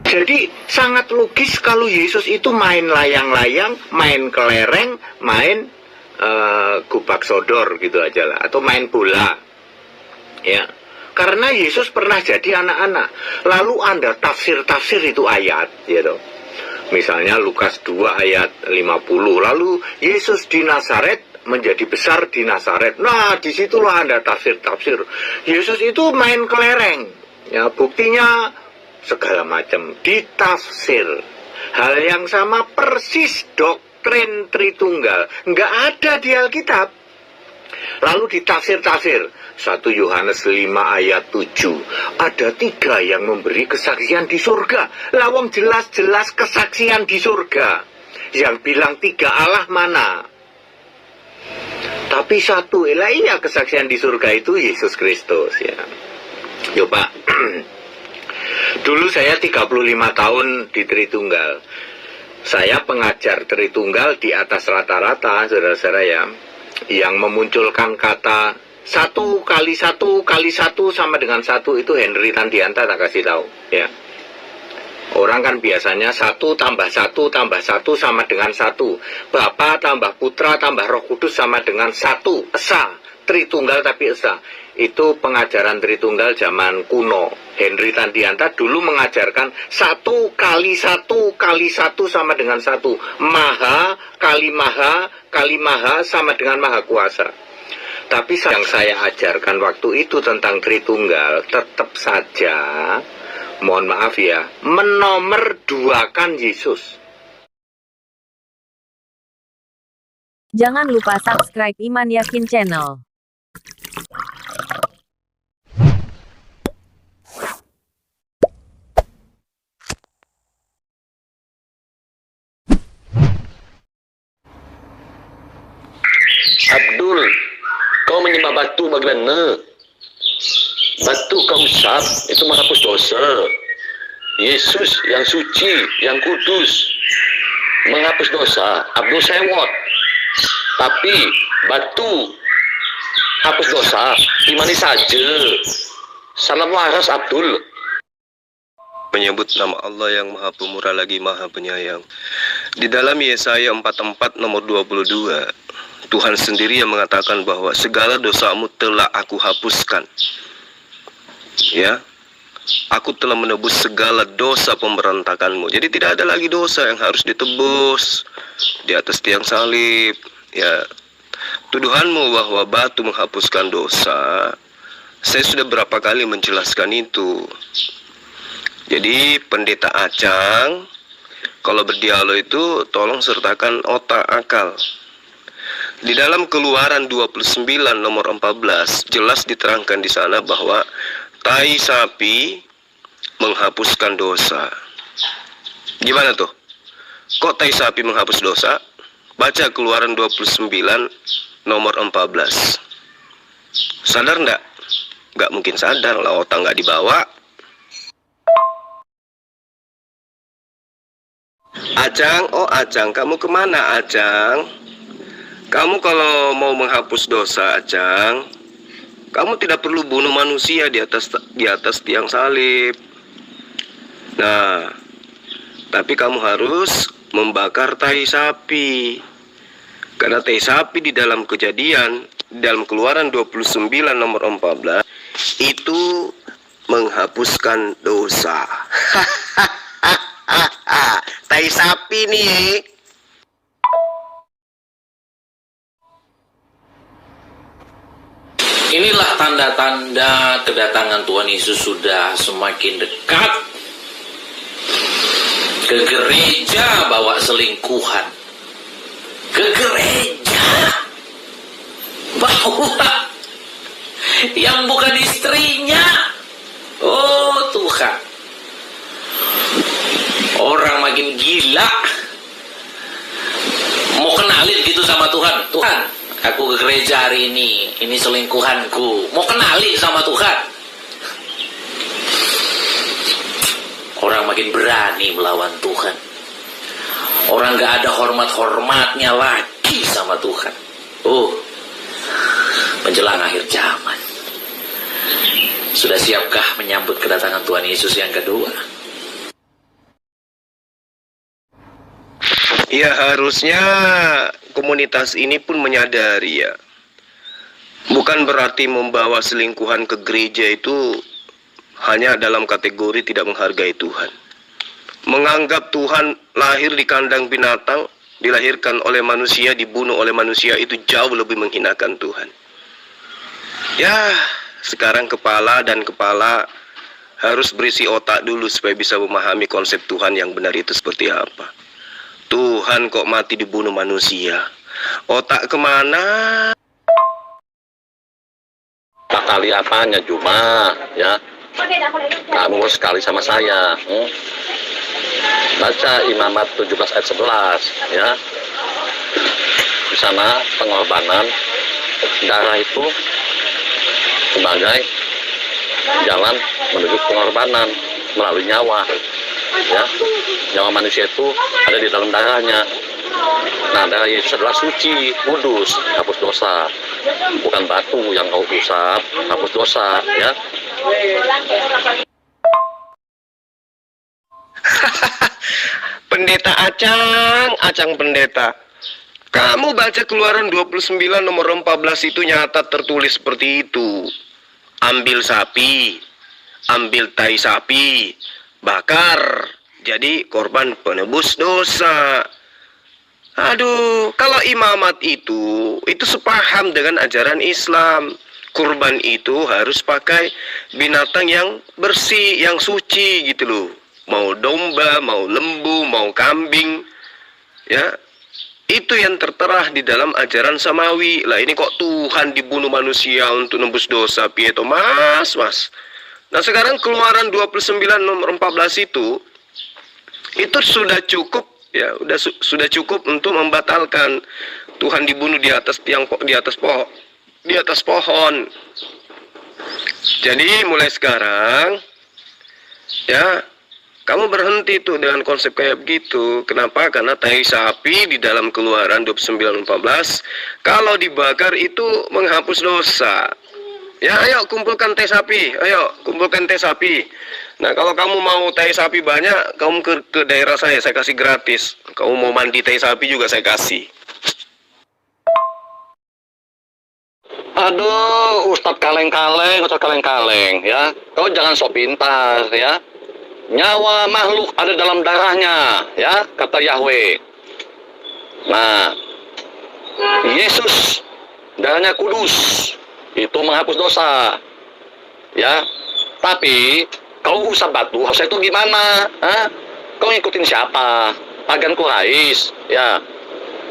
Jadi sangat logis kalau Yesus itu main layang-layang, main kelereng, main gubak sodor gitu aja lah, atau main bola, ya. Karena Yesus pernah jadi anak-anak. Lalu Anda tafsir itu ayat, gitu. Misalnya Lukas 2 ayat 50. Lalu Yesus di Nazaret menjadi besar di Nazaret. Nah, disitulah Anda tafsir. Yesus itu main kelereng. Ya, buktinya segala macam ditafsir. Hal yang sama persis doktrin Tritunggal. Nggak ada di Alkitab. Lalu ditafsir. 1 Yohanes 5 ayat 7. Ada 3 yang memberi kesaksian di surga. Lawang jelas-jelas kesaksian di surga. Yang bilang 3 Allah mana? Tapi 1, iya kesaksian di surga itu Yesus Kristus, ya. Yo Pak, dulu saya 35 tahun di Tritunggal. Saya pengajar Tritunggal di atas rata-rata, saudara-saudara ya, yang memunculkan kata 1 kali 1 kali 1 sama dengan 1 itu Henry Tandianta tak kasih tahu, ya. Orang kan biasanya 1 tambah 1 tambah 1 sama dengan 1. Bapa tambah Putra tambah Roh Kudus sama dengan 1. Esa, Tritunggal tapi Esa. Itu pengajaran Tritunggal zaman kuno. Henry Tandianta dulu mengajarkan 1 kali 1 kali 1 sama dengan 1. Maha kali Maha sama dengan Maha Kuasa. Tapi yang saya ajarkan waktu itu tentang Tritunggal tetap saja, mohon maaf ya, menomor 2-kan Yesus. Jangan lupa subscribe Iman Yakin Channel. Abdul, kau menyembah batu bagaimana? Batu kau usap, itu menghapus dosa. Yesus yang suci, yang kudus, menghapus dosa. Abdul sewot. Tapi batu hapus dosa, dimana saja. Salam waras Abdul. Menyebut nama Allah yang Maha Pemurah lagi Maha Penyayang. Di dalam Yesaya 44 nomor 22, Tuhan sendiri yang mengatakan bahwa segala dosamu telah aku hapuskan. Ya, aku telah menebus segala dosa pemberontakanmu. Jadi tidak ada lagi dosa yang harus ditebus di atas tiang salib. Ya, tuduhanmu bahwa batu menghapuskan dosa, saya sudah berapa kali menjelaskan itu. Jadi pendeta Acang, kalau berdialog itu tolong sertakan otak akal. Di dalam Keluaran 29 nomor 14 jelas diterangkan di sana bahwa tai sapi menghapuskan dosa. Gimana tuh? Kok tai sapi menghapus dosa? Baca Keluaran 29 nomor 14. Sadar enggak? Enggak mungkin sadar lah, otak enggak dibawa. Acang, oh Acang, kamu kemana Acang? Kamu kalau mau menghapus dosa, Acang, kamu tidak perlu bunuh manusia di atas tiang salib. Nah, tapi kamu harus membakar tai sapi. Karena tai sapi di dalam Kejadian, di dalam Keluaran 29 nomor 14, itu menghapuskan dosa. Tai sapi nih. Inilah tanda-tanda kedatangan Tuhan Yesus sudah semakin dekat. Ke gereja bawa selingkuhan. Ke gereja bawa yang bukan istrinya. Oh Tuhan. Orang makin gila. Mau kenalin gitu sama Tuhan. Tuhan, aku ke gereja hari ini selingkuhanku. Mau kenalin sama Tuhan. Orang makin berani melawan Tuhan. Orang gak ada hormat-hormatnya lagi sama Tuhan. Oh, menjelang akhir zaman. Sudah siapkah menyambut kedatangan Tuhan Yesus yang kedua? Ya harusnya komunitas ini pun menyadari ya. Bukan berarti membawa selingkuhan ke gereja itu hanya dalam kategori tidak menghargai Tuhan. Menganggap Tuhan lahir di kandang binatang, dilahirkan oleh manusia, dibunuh oleh manusia, itu jauh lebih menghinakan Tuhan. Ya, sekarang kepala harus berisi otak dulu supaya bisa memahami konsep Tuhan yang benar itu seperti apa. Tuhan kok mati dibunuh manusia? Otak kemana? Kali apanya cuma ya? Kamu sekali sama saya. Baca Imamat 17 ayat 11 ya. Di sana pengorbanan darah itu sebagai jalan menuju pengorbanan melalui nyawa ya. Nyawa manusia itu ada di dalam darahnya. Nah, darah Yesus adalah suci, kudus, hapus dosa. Bukan batu yang kau usap, hapus dosa ya. Pendeta Acang pendeta. Kamu baca Keluaran 29 nomor 14 itu nyata tertulis seperti itu. Ambil sapi, ambil tai sapi, bakar, jadi korban penebus dosa. Aduh, kalau imamat itu sepaham dengan ajaran Islam. Kurban itu harus pakai binatang yang bersih, yang suci gitu loh. Mau domba, mau lembu, mau kambing, ya. Itu yang tertera di dalam ajaran samawi. Lah ini kok Tuhan dibunuh manusia untuk nembus dosa, piye to mas. Nah sekarang Keluaran 29 nomor 14 itu sudah cukup ya, sudah cukup untuk membatalkan Tuhan dibunuh di atas pohon. Jadi mulai sekarang ya, kamu berhenti tuh dengan konsep kayak begitu. Kenapa? Karena tai sapi di dalam Keluaran 29:14 kalau dibakar itu menghapus dosa. Ya, ayo kumpulkan tai sapi. Ayo kumpulkan tai sapi. Nah, kalau kamu mau tai sapi banyak, kamu ke daerah saya kasih gratis. Kamu mau mandi tai sapi juga saya kasih. Aduh, Ustadz kaleng-kaleng ya. Kau jangan sok pintar ya. Nyawa makhluk ada dalam darahnya ya, kata Yahweh. Nah, Yesus darahnya kudus, itu menghapus dosa ya. Tapi kau usah batu, harusnya itu gimana? Kau ngikutin siapa? Pagan Quraisy ya.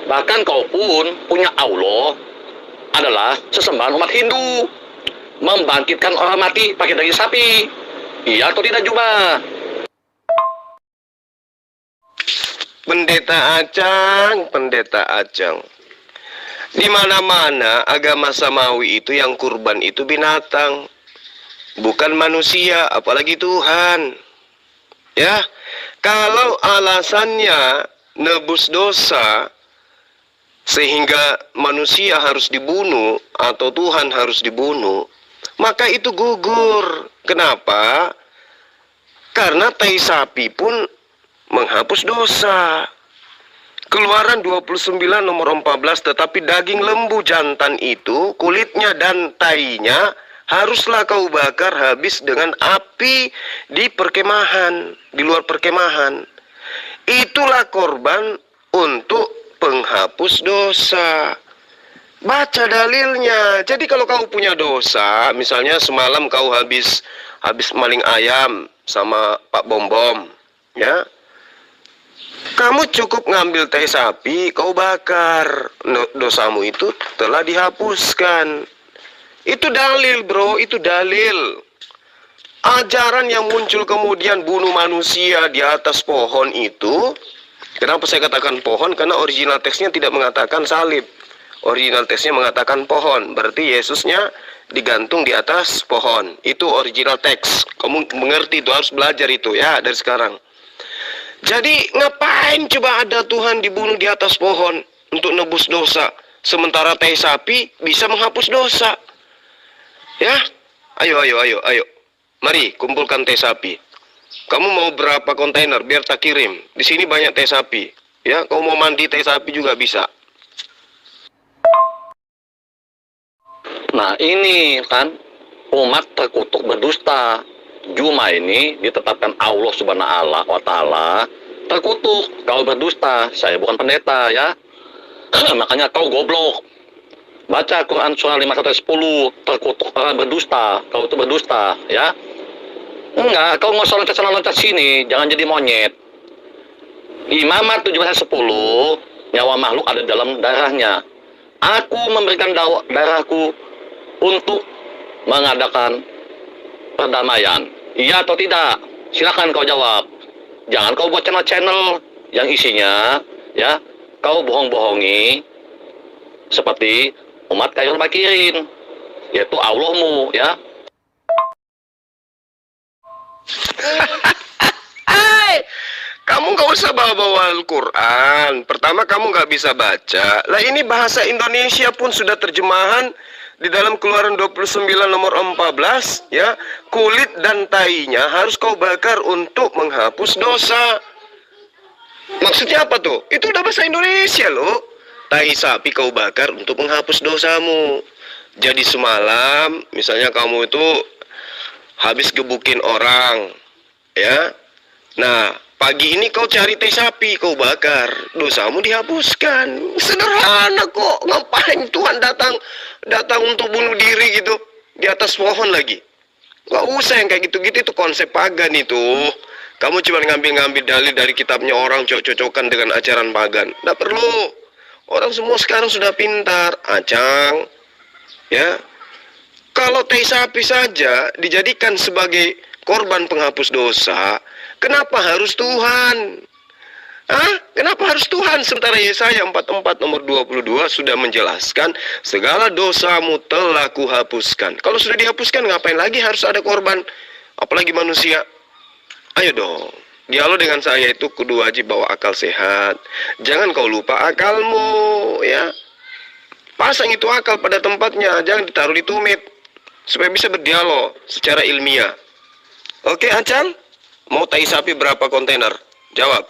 Bahkan kau pun punya Allah adalah sesembahan umat Hindu, membangkitkan orang mati pakai daging sapi. Iya atau tidak Juba? Pendeta Acang. Di mana-mana agama samawi itu yang kurban itu binatang, bukan manusia, apalagi Tuhan. Ya, kalau alasannya nebus dosa sehingga manusia harus dibunuh atau Tuhan harus dibunuh, maka itu gugur. Kenapa? Karena tai sapi pun menghapus dosa. Keluaran 29 nomor 14, tetapi daging lembu jantan itu, kulitnya dan tainya haruslah kau bakar habis dengan api di perkemahan, di luar perkemahan. Itulah korban untuk penghapus dosa. Baca dalilnya. Jadi kalau kau punya dosa, misalnya semalam kau habis maling ayam sama Pak Bom-Bom, ya. Kamu cukup ngambil tai sapi, kau bakar. Dosamu itu telah dihapuskan. Itu dalil, bro, itu dalil. Ajaran yang muncul kemudian bunuh manusia di atas pohon itu, kenapa saya katakan pohon? Karena original teksnya tidak mengatakan salib. Original teksnya mengatakan pohon. Berarti Yesusnya digantung di atas pohon. Itu original teks. Kamu mengerti itu, harus belajar itu ya dari sekarang. Jadi ngapain coba ada Tuhan dibunuh di atas pohon untuk nebus dosa, sementara tai sapi bisa menghapus dosa? Ya, ayo. Mari kumpulkan tai sapi. Kamu mau berapa kontainer biar tak kirim? Di sini banyak tai sapi. Ya, kau mau mandi tai sapi juga bisa. Nah ini kan umat terkutuk berdusta. Juma ini ditetapkan Allah Subhanahu wa Ta'ala terkutuk. Kau berdusta, saya bukan pendeta ya. Makanya kau goblok. Baca Quran surah 5-10, terkutuk orang berdusta. Kau itu berdusta ya. Enggak, kau nggak usah loncat sini, jangan jadi monyet. Imamat 17-10, nyawa makhluk ada dalam darahnya. Aku memberikan darahku untuk mengadakan perdamaian. Iya atau tidak? Silakan kau jawab. Jangan kau buat channel-channel yang isinya ya kau bohong-bohongi seperti umat Khairul Bakirin, yaitu Allahmu ya. Kamu nggak usah bawa-bawa Al-Quran. Pertama kamu nggak bisa baca. Lah ini bahasa Indonesia pun sudah terjemahan di dalam Keluaran 29 nomor 14 ya. Kulit dan tainya harus kau bakar untuk menghapus dosa. Maksudnya apa tuh? Itu udah bahasa Indonesia loh. Tai sapi kau bakar untuk menghapus dosamu. Jadi semalam misalnya kamu itu habis gebukin orang ya. Nah, pagi ini kau cari tai sapi, kau bakar, dosamu dihapuskan. Sederhana kok. Ngapain Tuhan datang untuk bunuh diri gitu di atas pohon lagi? Gak usah yang kayak gitu-gitu, itu konsep pagan itu. Kamu cuma ngambil dalil dari kitabnya orang, cocok-cocokan dengan ajaran pagan. Nggak perlu. Orang semua sekarang sudah pintar, acang. Ya, kalau tai sapi saja dijadikan sebagai korban penghapus dosa, kenapa harus Tuhan? Hah? Kenapa harus Tuhan? Sementara Yesaya 44 nomor 22 sudah menjelaskan segala dosamu telah kuhapuskan. Kalau sudah dihapuskan, ngapain lagi harus ada korban? Apalagi manusia. Ayo dong, dialog dengan saya itu kudu wajib bawa akal sehat. Jangan kau lupa akalmu ya. Pasang itu akal pada tempatnya, jangan ditaruh di tumit. Supaya bisa berdialog secara ilmiah. Oke, Acan? Mau tai sapi berapa kontainer? Jawab.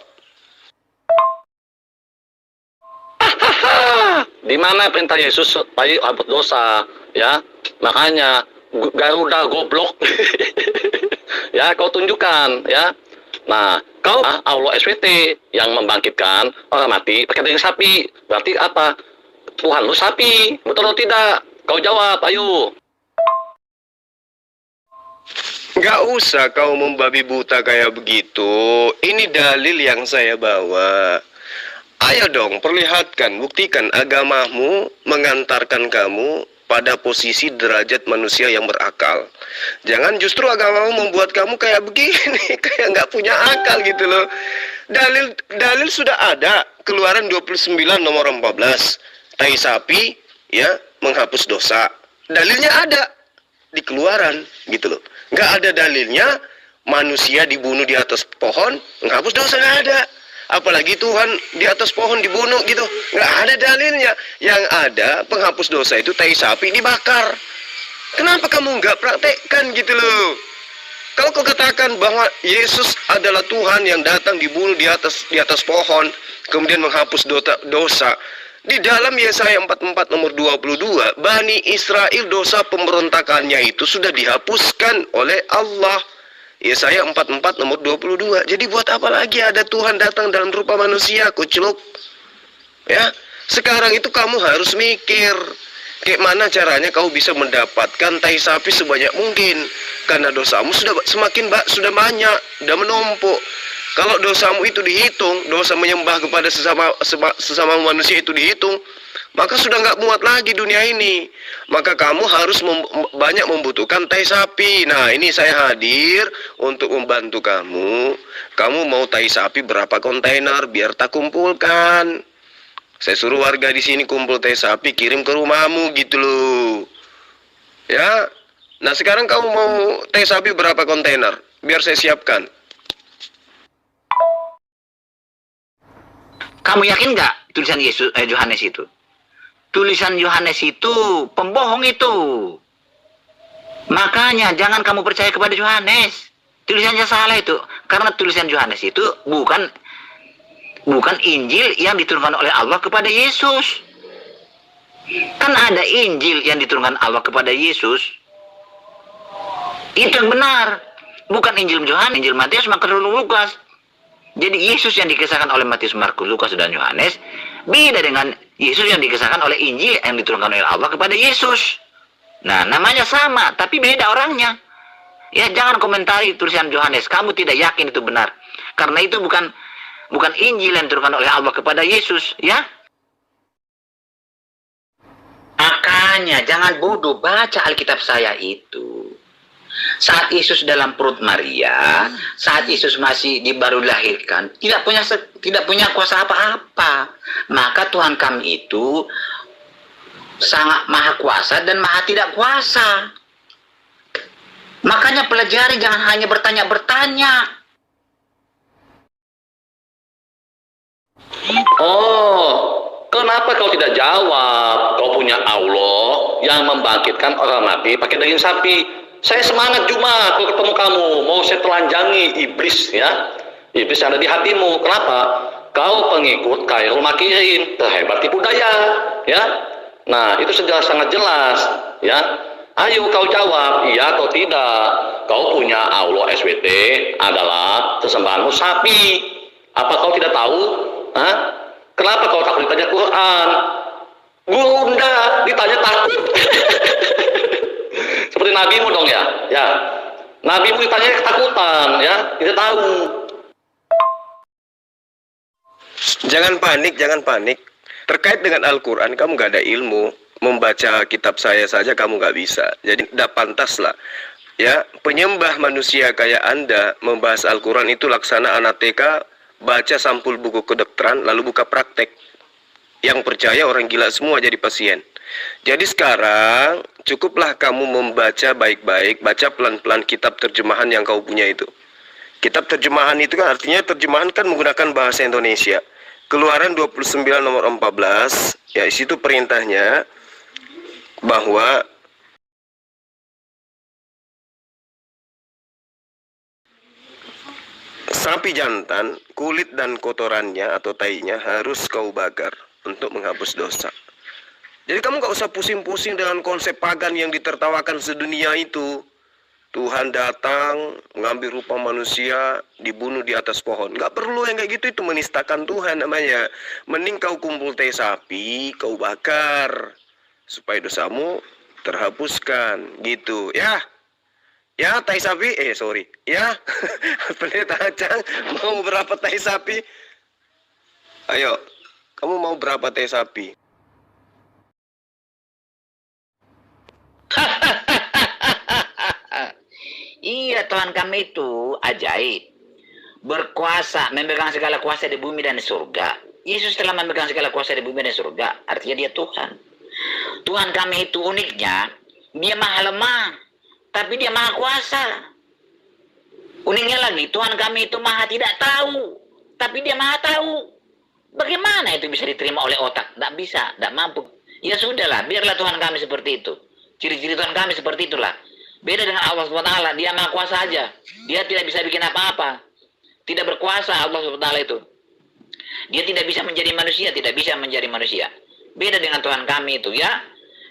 Di mana perintah Yesus tai hapus dosa ya? Makanya Garuda goblok. Ya, kau tunjukkan ya. Nah, kau Allah SWT yang membangkitkan orang mati pakai daging sapi. Berarti apa? Tuhan lu sapi, betul atau tidak? Kau jawab, ayo. Gak usah kau membabi buta kayak begitu. Ini dalil yang saya bawa. Ayo dong, perlihatkan, buktikan agamamu mengantarkan kamu pada posisi derajat manusia yang berakal. Jangan justru agamamu membuat kamu kayak begini, kayak nggak punya akal gitu loh. Dalil sudah ada, Keluaran 29 nomor 14. Tai sapi ya menghapus dosa. Dalilnya ada di Keluaran gitu loh. Nggak ada dalilnya manusia dibunuh di atas pohon menghapus dosa, nggak ada. Apalagi Tuhan di atas pohon dibunuh gitu, nggak ada dalilnya. Yang ada penghapus dosa itu tai sapi dibakar. Kenapa kamu nggak praktekkan gitu loh? Kalau kau katakan bahwa Yesus adalah Tuhan yang datang dibunuh di atas pohon, kemudian menghapus dosa. Di dalam Yesaya 44 nomor 22, Bani Israel dosa pemberontakannya itu sudah dihapuskan oleh Allah. Yesaya 44 nomor 22. Jadi buat apa lagi ada Tuhan datang dalam rupa manusia, kucluk? Ya, sekarang itu kamu harus mikir, kayak mana caranya kau bisa mendapatkan tai sapi sebanyak mungkin. Karena dosamu sudah banyak, sudah menumpuk. Kalau dosamu itu dihitung, dosa menyembah kepada sesama manusia itu dihitung, maka sudah nggak muat lagi dunia ini. Maka kamu harus banyak membutuhkan tai sapi. Nah, ini saya hadir untuk membantu kamu. Kamu mau tai sapi berapa kontainer biar tak kumpulkan. Saya suruh warga di sini kumpul tai sapi, kirim ke rumahmu gitu loh. Ya. Nah, sekarang kamu mau tai sapi berapa kontainer? Biar saya siapkan. Kamu yakin nggak tulisan Yohanes itu? Tulisan Yohanes itu pembohong itu. Makanya jangan kamu percaya kepada Yohanes. Tulisannya salah itu. Karena tulisan Yohanes itu bukan bukan Injil yang diturunkan oleh Allah kepada Yesus. Kan ada Injil yang diturunkan Allah kepada Yesus. Itu yang benar. Bukan Injil Yohanes, Injil Matius, Markus, Lukas. Jadi Yesus yang dikisahkan oleh Matius, Markus, Lukas, dan Yohanes beda dengan Yesus yang dikisahkan oleh Injil yang diturunkan oleh Allah kepada Yesus. Nah, namanya sama, tapi beda orangnya. Ya, jangan komentari tulisan Yohanes. Kamu tidak yakin itu benar. Karena itu bukan Injil yang diturunkan oleh Allah kepada Yesus, ya. Makanya jangan bodoh, baca Alkitab saya itu. Saat Yesus dalam perut Maria, saat Yesus masih baru dilahirkan, tidak punya kuasa apa-apa. Maka Tuhan kami itu sangat maha kuasa dan maha tidak kuasa. Makanya pelajari, jangan hanya bertanya-bertanya. Oh, kenapa kau tidak jawab? Kau punya Allah yang membangkitkan orang mati pakai daging sapi. Saya semangat Jumat kalau ketemu kamu, mau saya telanjangi iblis, ya. Iblis yang ada di hatimu. Kenapa? Kau pengikut Khairul Makirin, terhebat tipu daya, ya. Nah, itu sudah sangat jelas, ya. Ayo kau jawab, iya atau tidak. Kau punya Allah SWT adalah sesembahanmu sapi. Apa kau tidak tahu? Hah? Kenapa kau takut ditanya Quran? Bunda ditanya takut. Seperti nabimu dong, ya. Ya. Nabimu ditanya ketakutan, ya. Tidak tahu. Jangan panik. Terkait dengan Al-Quran, kamu gak ada ilmu. Membaca kitab saya saja kamu gak bisa. Jadi tidak pantas lah. Ya, penyembah manusia kayak Anda membahas Al-Quran itu laksana anak TK, baca sampul buku kedokteran, lalu buka praktek. Yang percaya orang gila semua jadi pasien. Jadi sekarang cukuplah kamu membaca baik-baik, baca pelan-pelan kitab terjemahan yang kau punya itu. Kitab terjemahan itu kan artinya terjemahan kan menggunakan bahasa Indonesia. Keluaran 29 nomor 14, ya isitu perintahnya bahwa sapi jantan, kulit dan kotorannya atau tainya harus kau bakar untuk menghapus dosa. Jadi kamu gak usah pusing-pusing dengan konsep pagan yang ditertawakan sedunia itu. Tuhan datang, mengambil rupa manusia, dibunuh di atas pohon. Gak perlu yang kayak gitu, itu menistakan Tuhan namanya. Mending kau kumpul tai sapi, kau bakar. Supaya dosamu terhapuskan, gitu. Ya, tai sapi, ya. Pendeta Acang, mau berapa tai sapi? Ayo, kamu mau berapa tai sapi? Iya, Tuhan kami itu ajaib. Berkuasa, memegang segala kuasa di bumi dan di surga. Yesus telah memegang segala kuasa di bumi dan di surga. Artinya dia Tuhan. Tuhan kami itu uniknya, dia maha lemah, tapi dia maha kuasa. Uniknya lagi, Tuhan kami itu maha tidak tahu, tapi dia maha tahu. Bagaimana itu bisa diterima oleh otak? Tidak bisa, tidak mampu. Ya sudahlah, biarlah Tuhan kami seperti itu. Ciri-ciri Tuhan kami seperti itulah. Beda dengan Allah SWT, dia maha kuasa aja. Dia tidak bisa bikin apa-apa. Tidak berkuasa Allah SWT itu. Dia tidak bisa menjadi manusia, tidak bisa menjadi manusia. Beda dengan Tuhan kami itu, ya.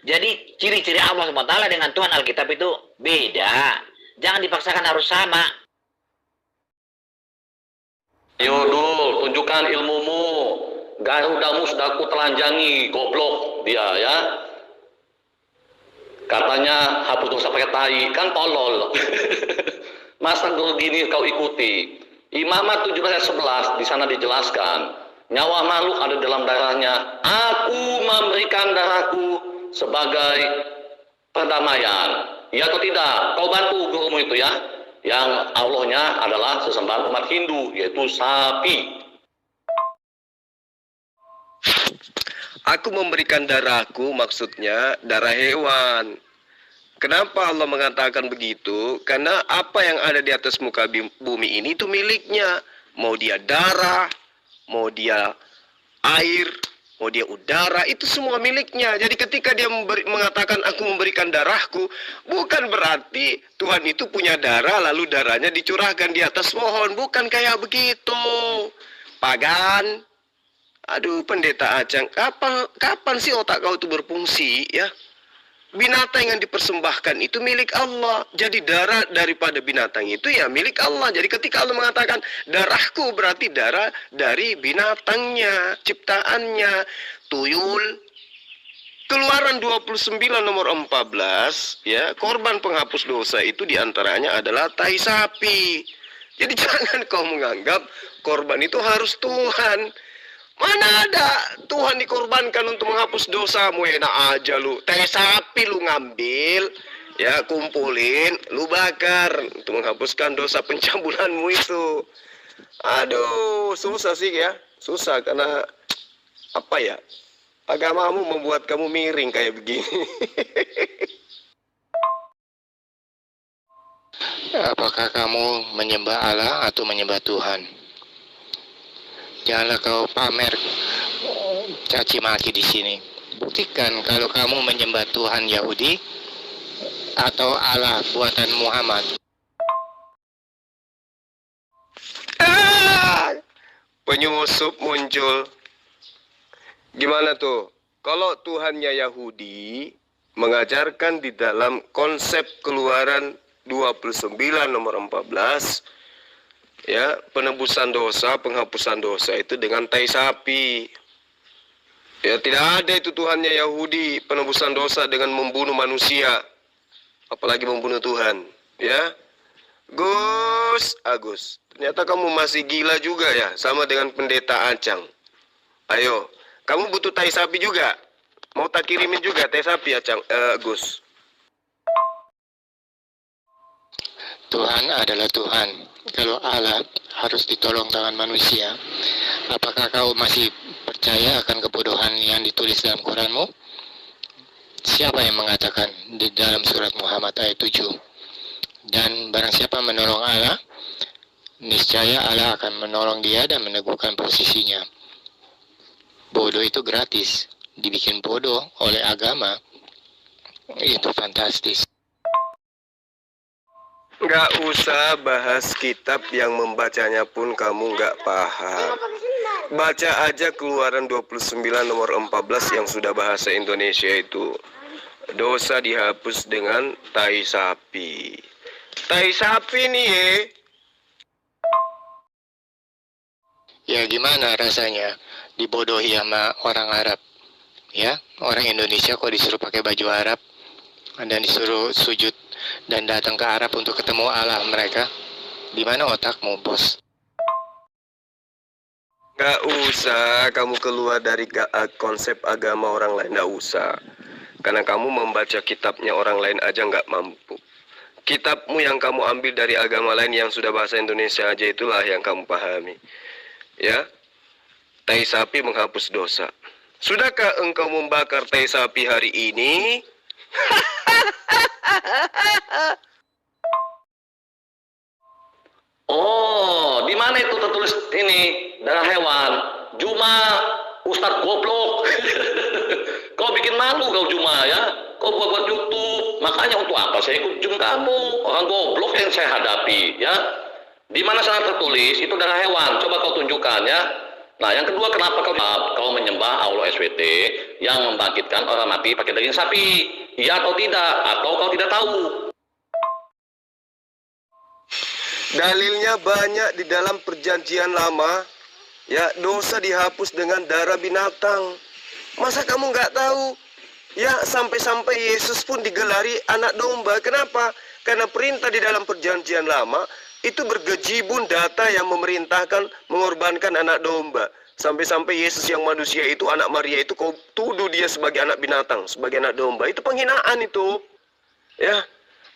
Jadi ciri-ciri Allah SWT dengan Tuhan Alkitab itu beda. Jangan dipaksakan harus sama. Ayo Dul, tunjukkan ilmumu. Garudamu sudah aku telanjangi, goblok dia, ya. Katanya hapus dosa pakai tai, kan tolol. Masa dulu gini kau ikuti. Imamat 17 ayat 11 di sana dijelaskan, nyawa makhluk ada dalam darahnya. Aku memberikan darahku sebagai perdamaian. Ya atau tidak? Kau bantu gurumu itu, ya. Yang Allahnya adalah sesembahan umat Hindu, yaitu sapi. Aku memberikan darahku, maksudnya darah hewan. Kenapa Allah mengatakan begitu? Karena apa yang ada di atas muka bumi ini itu miliknya. Mau dia darah, mau dia air, mau dia udara, itu semua miliknya. Jadi ketika dia mengatakan aku memberikan darahku, bukan berarti Tuhan itu punya darah lalu darahnya dicurahkan di atas pohon. Bukan kayak begitu. Pagan. Aduh, Pendeta Acang, kapan sih otak kau itu berfungsi, ya? Binatang yang dipersembahkan itu milik Allah. Jadi darah daripada binatang itu ya milik Allah. Jadi ketika Allah mengatakan darahku, berarti darah dari binatangnya, ciptaannya. Tuyul. Keluaran 29 nomor 14, ya, korban penghapus dosa itu diantaranya adalah tai sapi. Jadi jangan kau menganggap korban itu harus Tuhan. Mana ada Tuhan dikorbankan untuk menghapus dosamu. Enak aja lu, teh sapi lu ngambil, ya, kumpulin, lu bakar untuk menghapuskan dosa pencabulanmu itu. Aduh, susah sih ya, susah karena apa ya, agamamu membuat kamu miring kayak begini. Apakah kamu menyembah Allah atau menyembah Tuhan? Janganlah kau pamer caci maki di sini. Buktikan kalau kamu menyembah Tuhan Yahudi atau Allah buatan Muhammad. Penyusup muncul. Gimana tuh? Kalau Tuhannya Yahudi mengajarkan di dalam konsep Keluaran 29 nomor 14, ya, penebusan dosa, penghapusan dosa itu dengan tai sapi. Ya, tidak ada itu Tuhannya Yahudi penebusan dosa dengan membunuh manusia, apalagi membunuh Tuhan. Ya, Agus, ternyata kamu masih gila juga ya, sama dengan Pendeta Acang. Ayo, kamu butuh tai sapi juga? Mau tak kirimin juga tai sapi, Acang, Gus? Tuhan adalah Tuhan. Kalau Allah harus ditolong tangan manusia, apakah kau masih percaya akan kebodohan yang ditulis dalam Quranmu? Siapa yang mengatakan di dalam surat Muhammad ayat 7? Dan barang siapa menolong Allah, niscaya Allah akan menolong dia dan meneguhkan posisinya. Bodoh itu gratis. Dibikin bodoh oleh agama, itu fantastis. Nggak usah bahas kitab yang membacanya pun kamu nggak paham. Baca aja Keluaran 29 nomor 14 yang sudah bahasa Indonesia itu. Dosa dihapus dengan tai sapi. Tai sapi nih Ya gimana rasanya dibodohi sama orang Arab? Ya, orang Indonesia kok disuruh pakai baju Arab dan disuruh sujud dan datang ke Arab untuk ketemu Allah mereka. Di mana otakmu, bos? Nggak usah kamu keluar dari konsep agama orang lain, nggak usah. Karena kamu membaca kitabnya orang lain aja nggak mampu. Kitabmu yang kamu ambil dari agama lain yang sudah bahasa Indonesia aja itulah yang kamu pahami. Ya, tai sapi menghapus dosa. Sudahkah engkau membakar tai sapi hari ini? Oh, di mana itu tertulis ini darah hewan? Juma, Ustadz goblok. Kau bikin malu kau Juma ya? Kau buat YouTube. Makanya untuk apa saya ikut Jum kamu? Orang goblok yang saya hadapi ya. Di mana sana tertulis itu darah hewan? Coba kau tunjukkan ya. Nah, yang kedua, kenapa kau menyembah Allah SWT yang membangkitkan orang mati pakai daging sapi? Iya atau tidak? Atau kau tidak tahu? Dalilnya banyak di dalam perjanjian lama. Ya, dosa dihapus dengan darah binatang. Masa kamu nggak tahu? Ya, sampai-sampai Yesus pun digelari anak domba. Kenapa? Karena perintah di dalam perjanjian lama itu bergejibun data yang memerintahkan mengorbankan anak domba. Sampai-sampai Yesus yang manusia itu, anak Maria itu, kau tuduh dia sebagai anak binatang, sebagai anak domba. Itu penghinaan itu. Ya,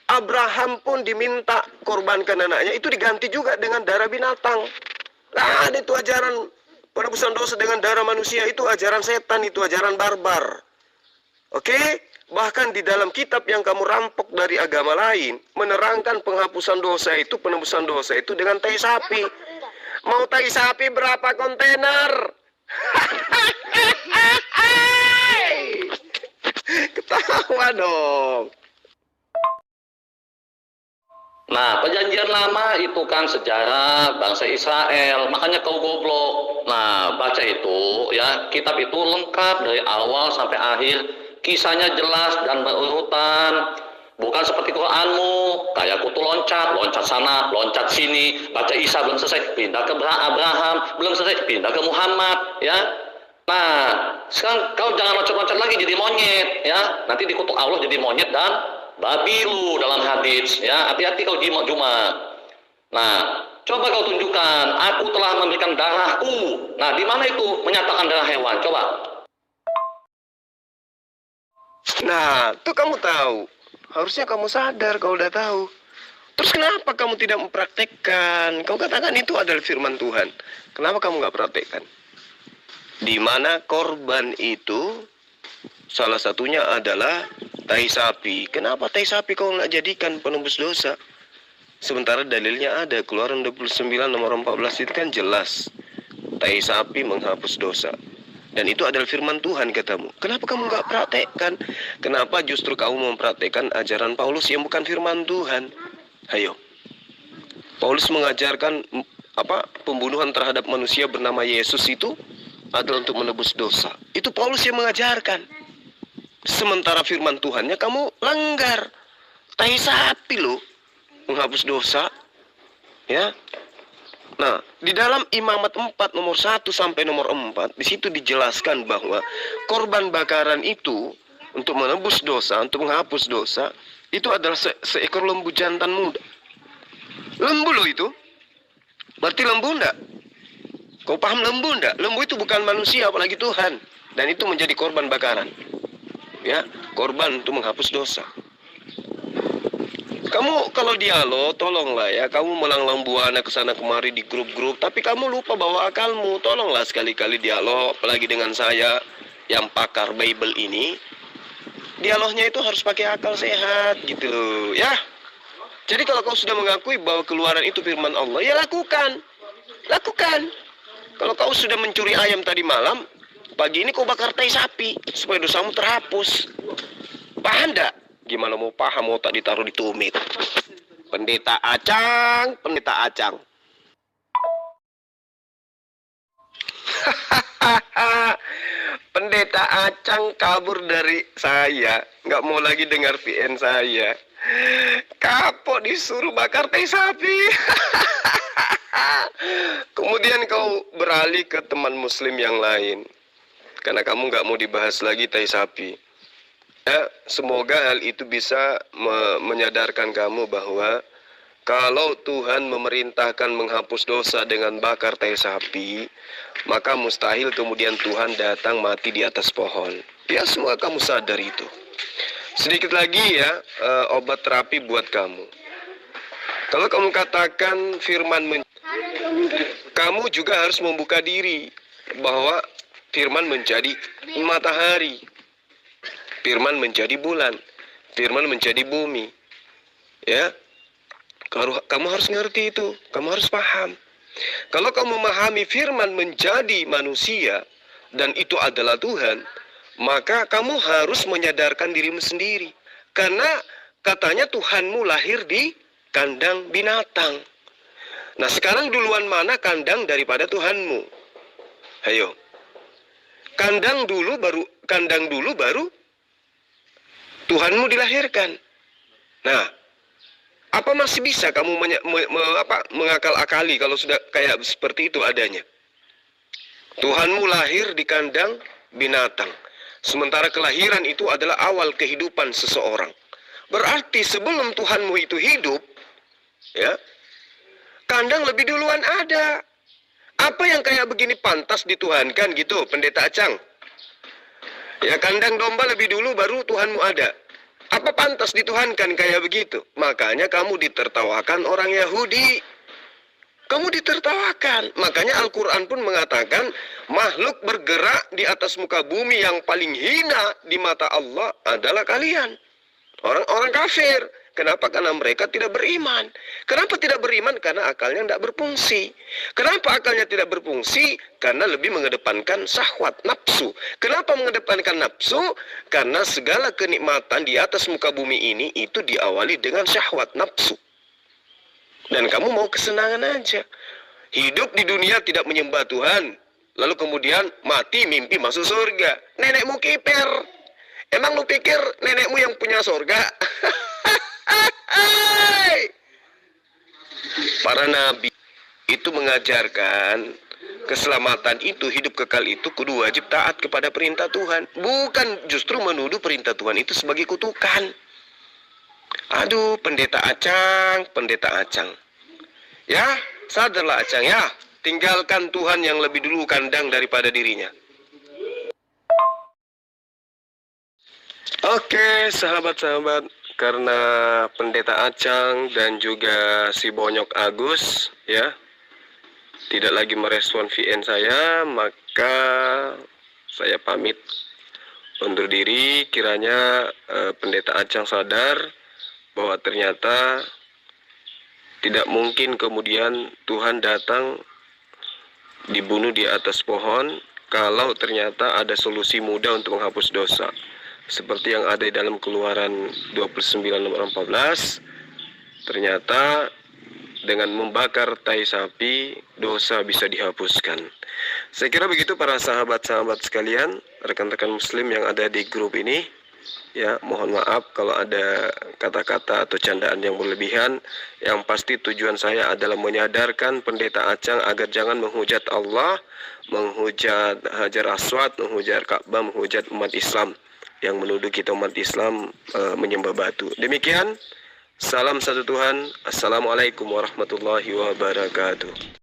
Abraham pun diminta korbankan anaknya, itu diganti juga dengan darah binatang. Nah, ada itu ajaran penebusan dosa dengan darah manusia, itu ajaran setan, itu ajaran barbar. Oke? Bahkan di dalam kitab yang kamu rampok dari agama lain, menerangkan penghapusan dosa itu, penebusan dosa itu dengan tai sapi. Mau tai sapi berapa kontainer? Ketawa dong. Nah, perjanjian lama itu kan sejarah bangsa Israel, makanya kau goblok. Nah, baca itu ya, kitab itu lengkap dari awal sampai akhir, kisahnya jelas dan berurutan. Bukan seperti Quranmu, kayak aku tuh loncat sana, loncat sini, baca Isa belum selesai, pindah ke Abraham, belum selesai, pindah ke Muhammad, ya. Nah, sekarang kau jangan loncat-loncat lagi jadi monyet, ya. Nanti dikutuk Allah jadi monyet dan babi lu dalam hadis, ya. Hati-hati kau jima-juma. Nah, coba kau tunjukkan, aku telah memberikan darahku. Nah, di mana itu menyatakan darah hewan? Coba. Nah, tuh kamu tahu. Harusnya kamu sadar kalau udah tahu. Terus kenapa kamu tidak mempraktekkan? Kau katakan itu adalah firman Tuhan. Kenapa kamu nggak praktekkan? Di mana korban itu salah satunya adalah tai sapi. Kenapa tai sapi kau nggak jadikan penembus dosa? Sementara dalilnya ada, Keluaran 29 nomor 14 itu kan jelas. Tai sapi menghapus dosa. Dan itu adalah firman Tuhan katamu. Kenapa kamu nggak praktekkan? Kenapa justru kamu mempraktekkan ajaran Paulus yang bukan firman Tuhan? Ayo. Paulus mengajarkan pembunuhan terhadap manusia bernama Yesus itu adalah untuk menebus dosa. Itu Paulus yang mengajarkan. Sementara firman Tuhannya kamu langgar. Tai sapi loh menghapus dosa. Ya. Nah, di dalam Imamat 4 nomor 1 sampai nomor 4, di situ dijelaskan bahwa korban bakaran itu untuk menebus dosa, untuk menghapus dosa, itu adalah seekor lembu jantan muda. Lembu loh itu. Berarti lembu enggak? Kau paham lembu enggak? Lembu itu bukan manusia apalagi Tuhan. Dan itu menjadi korban bakaran. Ya, korban untuk menghapus dosa. Kamu kalau dialog, tolonglah ya, kamu melanglang buana ke sana kemari di grup-grup, tapi kamu lupa bawa akalmu. Tolonglah sekali-kali dialog, apalagi dengan saya yang pakar Bible ini. Dialognya itu harus pakai akal sehat gitu loh, ya. Jadi kalau kau sudah mengakui bahwa keluaran itu firman Allah, ya lakukan. Lakukan. Kalau kau sudah mencuri ayam tadi malam, pagi ini kau bakar tai sapi supaya dosamu terhapus. Paham enggak? Gimana mau paham, mau tak ditaruh di tumit. Pendeta Acang, pendeta Acang. Pendeta Acang kabur dari saya. Nggak mau lagi dengar VN saya. Kapok disuruh bakar tai sapi. Kemudian kau beralih ke teman muslim yang lain. Karena kamu nggak mau dibahas lagi tai sapi. Ya, semoga hal itu bisa menyadarkan kamu bahwa kalau Tuhan memerintahkan menghapus dosa dengan bakar tai sapi, maka mustahil kemudian Tuhan datang mati di atas pohon. Ya, semoga kamu sadar itu. Sedikit lagi ya, obat terapi buat kamu. Kalau kamu katakan firman kamu juga harus membuka diri bahwa firman menjadi matahari. Firman menjadi bulan, firman menjadi bumi. Ya. Kamu harus ngerti itu, kamu harus paham. Kalau kamu memahami firman menjadi manusia dan itu adalah Tuhan, maka kamu harus menyadarkan dirimu sendiri. Karena katanya Tuhanmu lahir di kandang binatang. Nah, sekarang duluan mana kandang daripada Tuhanmu? Ayo. Kandang dulu baru Tuhanmu dilahirkan. Nah, apa masih bisa kamu mengakal-akali kalau sudah kayak seperti itu adanya? Tuhanmu lahir di kandang binatang. Sementara kelahiran itu adalah awal kehidupan seseorang. Berarti sebelum Tuhanmu itu hidup, ya, kandang lebih duluan ada. Apa yang kayak begini pantas dituhankan gitu, Pendeta Acang? Ya, kandang domba lebih dulu baru Tuhanmu ada. Apa pantas dituhankan kayak begitu? Makanya kamu ditertawakan orang Yahudi. Kamu ditertawakan. Makanya Al-Quran pun mengatakan makhluk bergerak di atas muka bumi yang paling hina di mata Allah adalah kalian. Orang-orang kafir. Kenapa? Karena mereka tidak beriman. Kenapa tidak beriman? Karena akalnya tidak berfungsi. Kenapa akalnya tidak berfungsi? Karena lebih mengedepankan syahwat, nafsu. Kenapa mengedepankan nafsu? Karena segala kenikmatan di atas muka bumi ini itu diawali dengan syahwat, nafsu. Dan kamu mau kesenangan aja. Hidup di dunia tidak menyembah Tuhan, lalu kemudian mati mimpi masuk surga. Nenekmu kiper. Emang lu pikir nenekmu yang punya surga? Para nabi itu mengajarkan keselamatan itu, hidup kekal itu kudu wajib taat kepada perintah Tuhan. Bukan justru menuduh perintah Tuhan itu sebagai kutukan. Aduh, pendeta Acang, pendeta Acang. Ya, sadarlah Acang ya. Tinggalkan Tuhan yang lebih dulu kandang daripada dirinya. Oke, sahabat-sahabat, karena pendeta Acang dan juga si Bonyok Agus ya tidak lagi merespon VN saya, maka saya pamit undur diri. Kiranya pendeta Acang sadar bahwa ternyata tidak mungkin kemudian Tuhan datang dibunuh di atas pohon kalau ternyata ada solusi mudah untuk menghapus dosa. Seperti yang ada di dalam Keluaran 29 nomor 14, ternyata dengan membakar tai sapi, dosa bisa dihapuskan. Saya kira begitu para sahabat-sahabat sekalian, rekan-rekan muslim yang ada di grup ini. Ya, mohon maaf kalau ada kata-kata atau candaan yang berlebihan. Yang pasti tujuan saya adalah menyadarkan pendeta Acang agar jangan menghujat Allah, menghujat Hajar Aswad, menghujat Ka'bah, menghujat umat Islam yang menuduh kita umat Islam menyembah batu. Demikian, salam satu Tuhan. Assalamualaikum warahmatullahi wabarakatuh.